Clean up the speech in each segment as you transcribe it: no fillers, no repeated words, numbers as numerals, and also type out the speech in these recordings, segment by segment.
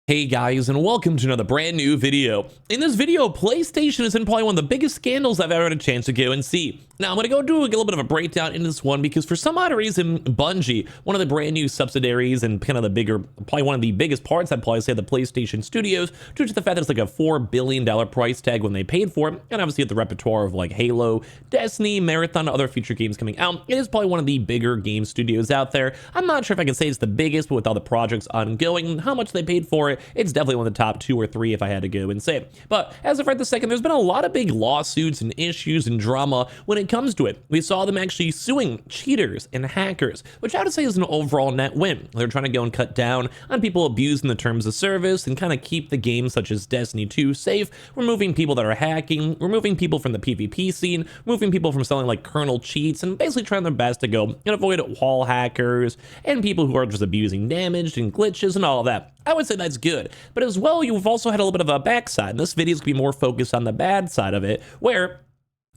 Hey guys, and welcome to another brand new video. In this video, PlayStation is in probably one of the biggest scandals I've ever had a chance to go and see. Now, I'm going to go do a little bit of a breakdown into this one because for some odd reason, Bungie, one of the brand new subsidiaries and kind of the bigger, probably one of the biggest parts, I'd probably say, the PlayStation Studios, due to the fact that it's like a $4 billion price tag when they paid for it, and obviously at the repertoire of like Halo, Destiny, Marathon, other future games coming out, it is probably one of the bigger game studios out there. I'm not sure if I can say it's the biggest, but with all the projects ongoing and how much they paid for it, it's definitely one of the top 2 or 3 if I had to go and say it. But as of right this second, there's been a lot of big lawsuits and issues and drama when it comes to it. We saw them actually suing cheaters and hackers, which I would say is an overall net win. They're trying to go and cut down on people abusing the terms of service and kind of keep the games such as Destiny 2 safe, removing people that are hacking, removing people from the PvP scene, removing people from selling like kernel cheats, and basically trying their best to go and avoid wall hackers and people who are just abusing damage and glitches and all of that. I would say that's good. But as well, you've also had a little bit of a backside. This video is going to be more focused on the bad side of it, where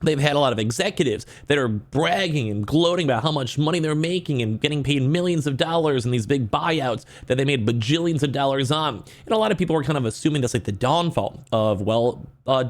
they've had a lot of executives that are bragging and gloating about how much money they're making and getting paid millions of dollars in these big buyouts that they made bajillions of dollars on. And a lot of people are kind of assuming that's like the downfall of,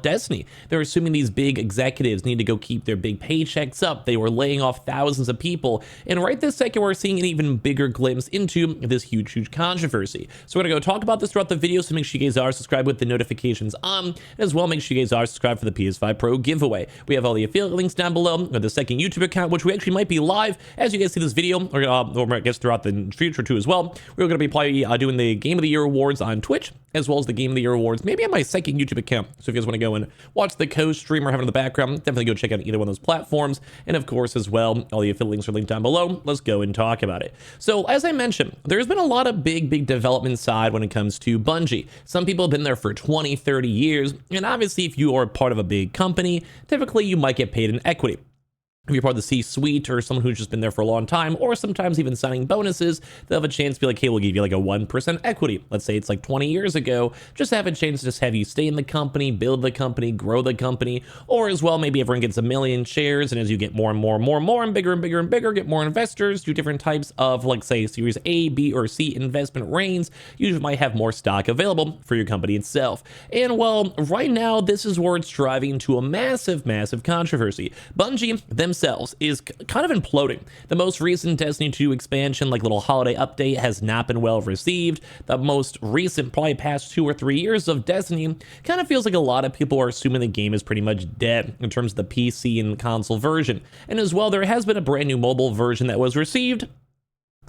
Destiny. They're assuming these big executives need to go keep their big paychecks up. They were laying off thousands of people. And right this second, we're seeing an even bigger glimpse into this huge controversy. So we're going to go talk about this throughout the video. So make sure you guys are subscribed with the notifications on. And as well, make sure you guys are subscribed for the PS5 Pro giveaway. We have all the affiliate links down below, or the second YouTube account, which we actually might be live as you guys see this video, or I guess throughout the future too as well. We're going to be probably doing the Game of the Year awards on Twitch, as well as the Game of the Year awards, maybe on my second YouTube account. So if you guys want to go and watch the co-stream or have it in the background, definitely go check out either one of those platforms. And of course, as well, all the affiliate links are linked down below. Let's go and talk about it. So as I mentioned, there's been a lot of big development side when it comes to Bungie. Some people have been there for 20, 30 years. And obviously, if you are part of a big company, typically you might get paid in equity. If you're part of the C-suite or someone who's just been there for a long time, or sometimes even signing bonuses, they'll have a chance to be like, hey, we'll give you like a 1% equity. Let's say it's like 20 years ago, just have a chance to just have you stay in the company, build the company, grow the company, or as well, maybe everyone gets 1 million shares, and as you get more and more and bigger, get more investors, do different types of, like, say, Series A, B, or C investment range, you might have more stock available for your company itself. And well, right now, this is where it's driving to a massive controversy. Bungie themselves is kind of imploding. The most recent Destiny 2 expansion, like little holiday update, has not been well received. The most recent, probably past 2 or 3 years of Destiny, kind of feels like a lot of people are assuming the game is pretty much dead in terms of the PC and console version. And as well, there has been a brand new mobile version that was received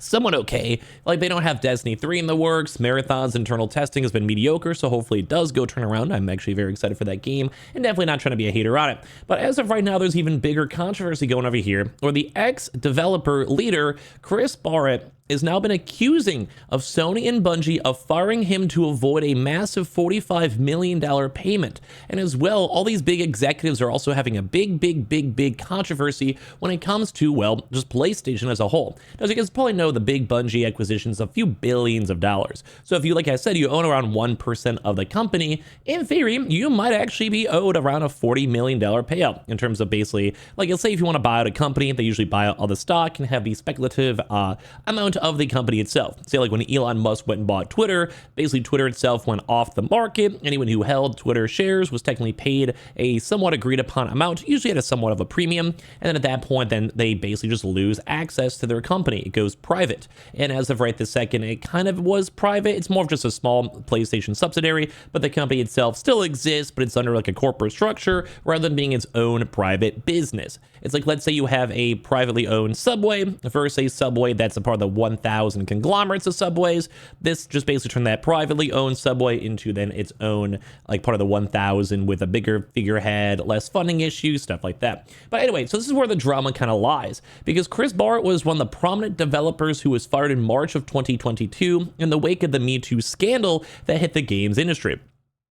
somewhat okay. Like, they don't have Destiny 3 in the works. Marathon's internal testing has been mediocre, so hopefully it does go turn around. I'm actually very excited for that game, and definitely not trying to be a hater on it. But as of right now, there's even bigger controversy going over here, where the ex-developer leader, Chris Barrett, has now been accusing of Sony and Bungie of firing him to avoid a massive $45 million payment. And as well, all these big executives are also having a big controversy when it comes to, well, just PlayStation as a whole. Now, as you guys probably know, the big Bungie acquisition's a few billions of dollars. So if you, like I said, you own around 1% of the company, in theory, you might actually be owed around a $40 million payout in terms of basically, like, let's say if you want to buy out a company, they usually buy out all the stock and have the speculative amount of the company itself. Say like when Elon Musk went and bought Twitter, basically Twitter itself went off the market. Anyone who held Twitter shares was technically paid a somewhat agreed upon amount, usually at a somewhat of a premium. And then at that point, then they basically just lose access to their company. It goes private. And as of right this second, it kind of was private. It's more of just a small PlayStation subsidiary, but the company itself still exists, but it's under like a corporate structure rather than being its own private business. It's like, let's say you have a privately owned Subway versus a Subway that's a part of the 1,000 conglomerates of Subways. This just basically turned that privately owned Subway into then its own, like, part of the 1,000 with a bigger figurehead, less funding issues, stuff like that. But anyway, so this is where the drama kind of lies, because Chris Barrett was one of the prominent developers who was fired in March of 2022 in the wake of the Me Too scandal that hit the games industry.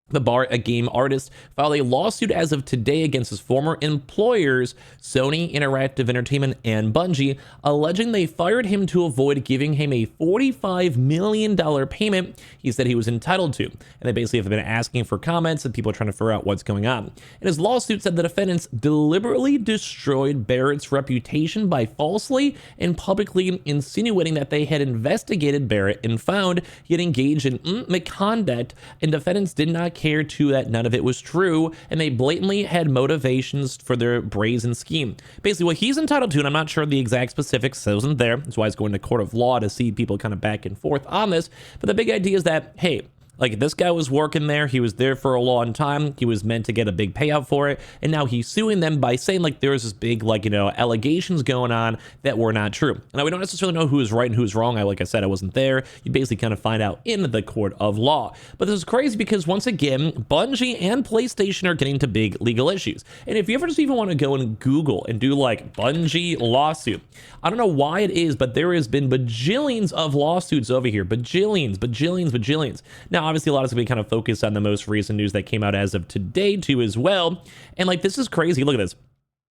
The Barrett, a game artist, filed a lawsuit as of today against his former employers, Sony Interactive Entertainment and Bungie, alleging they fired him to avoid giving him a $45 million payment he said he was entitled to. And they basically have been asking for comments and people are trying to figure out what's going on. And his lawsuit said the defendants deliberately destroyed Barrett's reputation by falsely and publicly insinuating that they had investigated Barrett and found he had engaged in misconduct, and defendants did not care to that none of it was true, and they blatantly had motivations for their brazen scheme. Basically what he's entitled to, and I'm not sure the exact specifics, I wasn't there, that's why he's going to court of law to see people kind of back and forth on this, but the big idea is that, hey, like, this guy was working there, he was there for a long time, he was meant to get a big payout for it, and now he's suing them by saying, like, there was this big, like, you know, allegations going on that were not true. Now, we don't necessarily know who is right and who's wrong. Like I said, I wasn't there. You basically kind of find out in the court of law. But this is crazy because, once again, Bungie and PlayStation are getting into big legal issues. And if you ever just even want to go and Google and do, like, Bungie lawsuit, I don't know why it is, but there has been bajillions of lawsuits over here. Bajillions. Now, obviously, a lot of it's going to be kind of focused on the most recent news that came out as of today, too, as well. And, like, this is crazy. Look at this.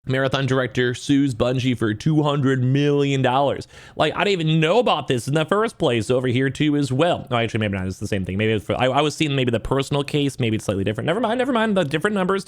Marathon director sues Bungie for $200 million. Like, I didn't even know about this in the first place over here too as well. No, actually, maybe not. It's the same thing. Maybe it's for, I was seeing maybe the personal case. Maybe it's slightly different. Never mind. The different numbers.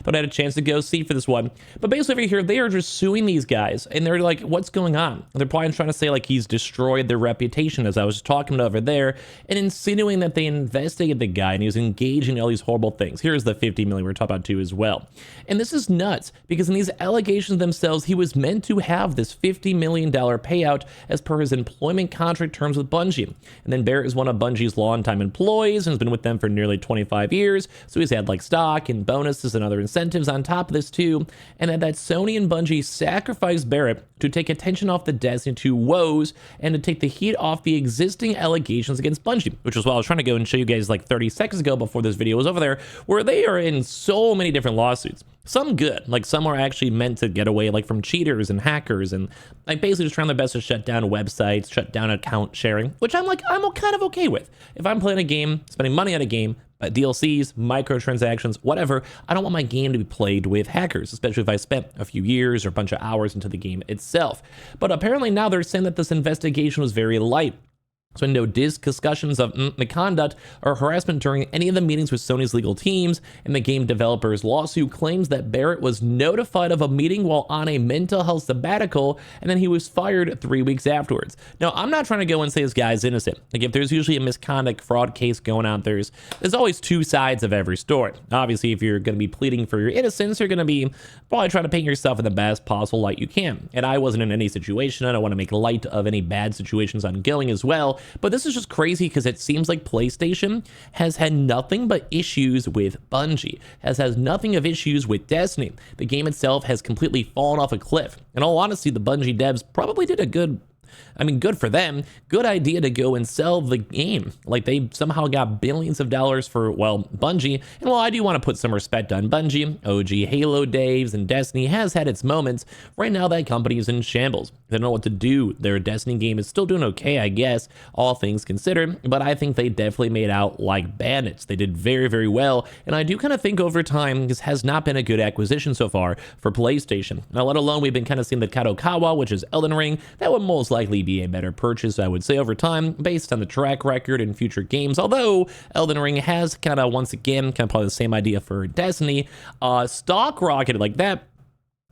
But I had a chance to go see for this one. But basically over here, they are just suing these guys. And they're like, what's going on? And they're probably trying to say, like, he's destroyed their reputation, as I was talking about over there, and insinuating that they investigated the guy and he was engaged in all these horrible things. Here's the 50 million we're talking about too as well. And this is nuts because in these allegations themselves, he was meant to have this $50 million payout as per his employment contract terms with Bungie. And then Barrett is one of Bungie's longtime employees and has been with them for nearly 25 years. So he's had like stock and bonuses and other incentives on top of this too. And that Sony and Bungie sacrificed Barrett to take attention off the Destiny 2 woes and to take the heat off the existing allegations against Bungie, which is why I was trying to go and show you guys like 30 seconds ago before this video was over there, where they are in so many different lawsuits. Some good, like some are actually meant to get away like from cheaters and hackers and like basically just trying their best to shut down websites, shut down account sharing, which I'm kind of okay with. If I'm playing a game, spending money on a game, DLCs, microtransactions, whatever, I don't want my game to be played with hackers, especially if I spent a few years or a bunch of hours into the game itself. But apparently now they're saying that this investigation was very light. So no discussions of misconduct or harassment during any of the meetings with Sony's legal teams, and the game developer's lawsuit claims that Barrett was notified of a meeting while on a mental health sabbatical, and then he was fired 3 weeks afterwards. Now, I'm not trying to go and say this guy's innocent. Like, if there's usually a misconduct fraud case going on, there's always two sides of every story. Obviously, if you're going to be pleading for your innocence, you're going to be probably trying to paint yourself in the best possible light you can. And I wasn't in any situation. I don't want to make light of any bad situations ongoing as well. But this is just crazy because it seems like PlayStation has had nothing but issues with Bungie, has nothing of issues with Destiny. The game itself has completely fallen off a cliff. In all honesty, the Bungie devs probably did a good for them, good idea to go and sell the game. Like, they somehow got billions of dollars for, well, Bungie. And while I do want to put some respect on Bungie, OG Halo days and Destiny has had its moments, right now that company is in shambles. They don't know what to do. Their Destiny game is still doing okay, I guess, all things considered, but I think they definitely made out like bandits. They did very, very well, and I do kind of think over time this has not been a good acquisition so far for PlayStation. Now, let alone we've been kind of seeing the Kadokawa, which is Elden Ring. That would most likely be a better purchase, I would say, over time, based on the track record in future games, although Elden Ring has kind of, once again, kind of probably the same idea for Destiny, stock rocketed like that.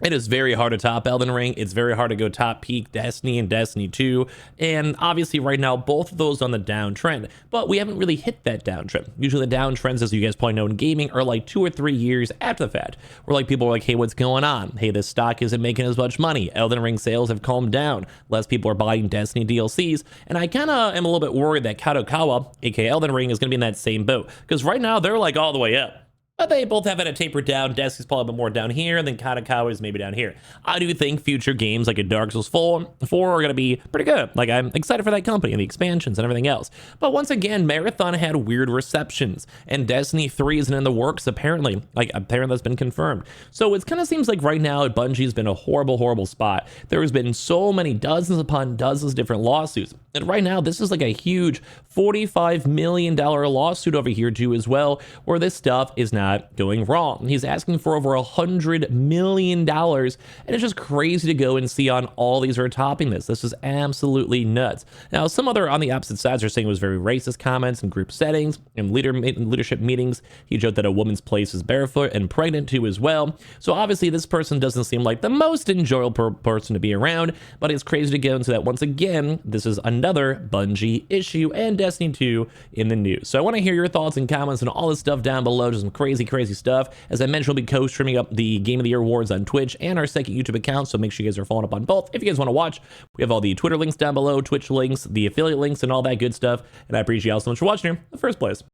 It is very hard to top Elden Ring. It's very hard to go top peak Destiny and Destiny 2. And obviously right now, both of those on the downtrend, but we haven't really hit that downtrend. Usually the downtrends, as you guys probably know in gaming, are like 2 or 3 years after the fact, where like people are like, hey, what's going on? Hey, this stock isn't making as much money. Elden Ring sales have calmed down. Less people are buying Destiny DLCs. And I kind of am a little bit worried that Kadokawa, aka Elden Ring, is going to be in that same boat. Because right now they're like all the way up. But they both have it a taper down. Destiny's probably a bit more down here, and then Katakawa is maybe down here. I do think future games like a Dark Souls 4 are going to be pretty good. Like, I'm excited for that company and the expansions and everything else. But once again, Marathon had weird receptions, and Destiny 3 isn't in the works, apparently. Like, apparently that's been confirmed. So it kind of seems like right now, Bungie's been a horrible, horrible spot. There has been so many dozens upon dozens of different lawsuits. And right now, this is like a huge $45 million lawsuit over here, too, as well, where this stuff is not going wrong. He's asking for over $100 million, and it's just crazy to go and see on all these are topping this. This is absolutely nuts. Now, some other on the opposite sides are saying it was very racist comments in group settings and leadership meetings. He joked that a woman's place is barefoot and pregnant too as well. So obviously this person doesn't seem like the most enjoyable person to be around, but it's crazy to go into that. Once again, this is another Bungie issue and Destiny 2 in the news. So I want to hear your thoughts and comments and all this stuff down below. Just some crazy stuff. As I mentioned, we'll be co-streaming up the Game of the Year awards on Twitch and our second YouTube account, so make sure you guys are following up on both. If you guys want to watch, we have all the Twitter links down below, Twitch links, the affiliate links, and all that good stuff. And I appreciate y'all so much for watching here in the first place.